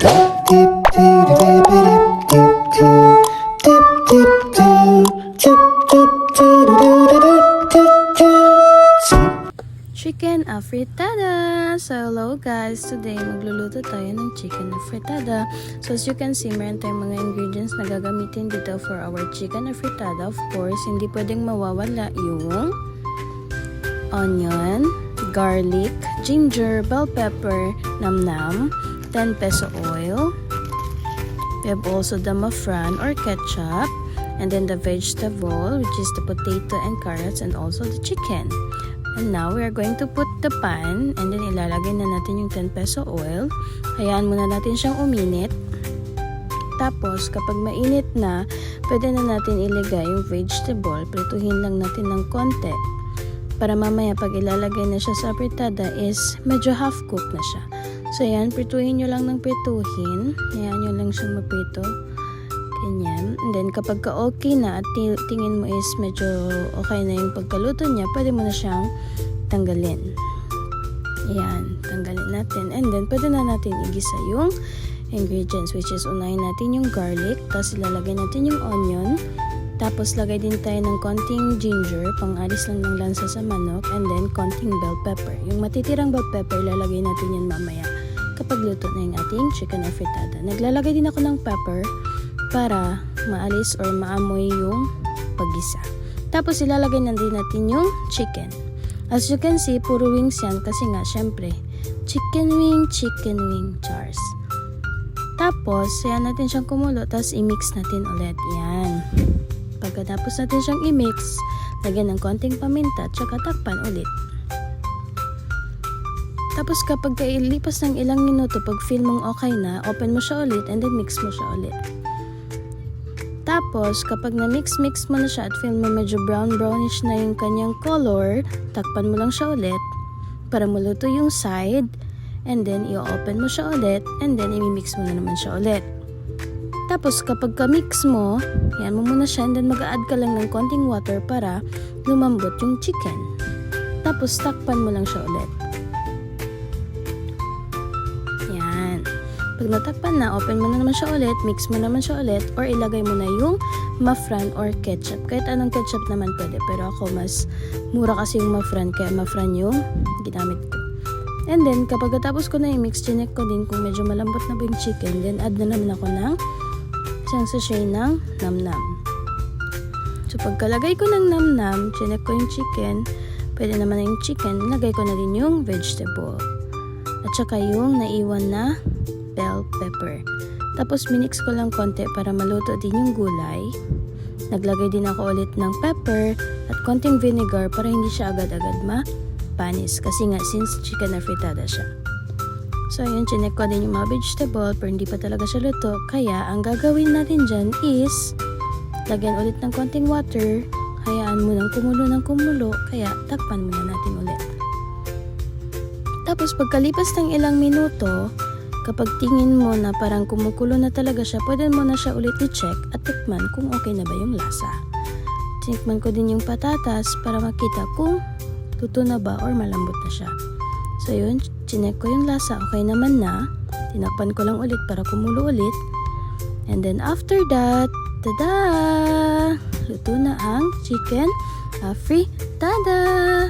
Chicken afritada! So hello guys, today magluluto tayo ng chicken afritada. So as you can see, meron tayong mga ingredients na gagamitin dito for our chicken afritada. Of course, hindi pwedeng mawawala yung onion, garlic, ginger, bell pepper, namnam, 10 peso oil. We have also the mafran or ketchup, and then the vegetable, which is the potato and carrots, and also the chicken. And now, we are going to put the pan, and then ilalagay na natin yung 10 peso oil. Hayaan muna natin siyang uminit. Tapos, kapag mainit na, pwede na natin iligay yung vegetable. Prituhin lang natin ng konti. Para mamaya, pag ilalagay na siya sa fritada is medyo half cooked na siya. So, yan, prituhin nyo lang ng prituhin. Hayaan nyo lang siyang maprito. Ganyan. And then, kapag ka-okay na at tingin mo is medyo okay na yung pagkaluto niya, pwede mo na siyang tanggalin. Ayan, tanggalin natin. And then, pwede na natin igisa yung ingredients, which is unahin natin yung garlic, tapos ilalagay natin yung onion, tapos lagay din tayo ng konting ginger, pang-alis lang ng lansa sa manok, and then konting bell pepper. Yung matitirang bell pepper, ilalagay natin yan mamaya kapag luto na yung ating chicken afritada. Naglalagay din ako ng pepper para maalis or maamoy yung paggisa. Tapos ilalagay na din natin yung chicken. As you can see, puro wings yan kasi nga syempre chicken wing, chars. Tapos, sayan natin siyang kumulo, tapos i-mix natin ulit. Yan. Pagkatapos natin siyang i-mix, lagyan ng konting paminta, tsaka takpan ulit. Tapos kapag kailipas ng ilang minuto, pag feel mong okay na, open mo siya ulit and then mix mo siya ulit. Tapos, kapag na-mix mo na siya at feel mo medyo brownish na yung kanyang color, takpan mo lang siya ulit para maluto yung side, and then i-open mo siya ulit, and then i-mix mo na naman siya ulit. Tapos, kapag ka-mix mo, yan mo muna siya, and then mag-a-add ka lang ng konting water para lumambot yung chicken. Tapos, takpan mo lang siya ulit. Pag natakpan na, open mo na naman siya ulit, mix mo naman siya ulit, or ilagay mo na yung mafran or ketchup. Kahit anong ketchup naman pwede, pero ako mas mura kasi yung mafran, kaya mafran yung ginamit ko. And then, kapag natapos ko na yung mix, chinek ko din kung medyo malambot na ba yung chicken, then add na naman ako ng isang sachet ng namnam. So, pagkalagay ko ng namnam, chinek ko yung chicken, pwede naman na yung chicken, lagay ko na din yung vegetable. At saka yung naiwan na bell pepper. Tapos minix ko lang konti para maluto din yung gulay. Naglagay din ako ulit ng pepper at konting vinegar para hindi siya agad-agad mapanis. Kasi nga since chicken afritada siya. So yun, chinek ko din yung mga vegetable pero hindi pa talaga siya luto. Kaya ang gagawin natin dyan is lagyan ulit ng konting water. Hayaan mo ng kumulo. Kaya takpan muna natin ulit. Tapos pagkalipas ng ilang minuto, kapag tingin mo na parang kumukulo na talaga siya, pwede mo na siya ulit i-check at tikman kung okay na ba yung lasa. Tinikman ko din yung patatas para makita kung luto na ba or malambot na siya. So yun, chinek ko yung lasa, okay naman na. Tinakpan ko lang ulit para kumulo ulit. And then after that, tada! Luto na ang chicken afritada!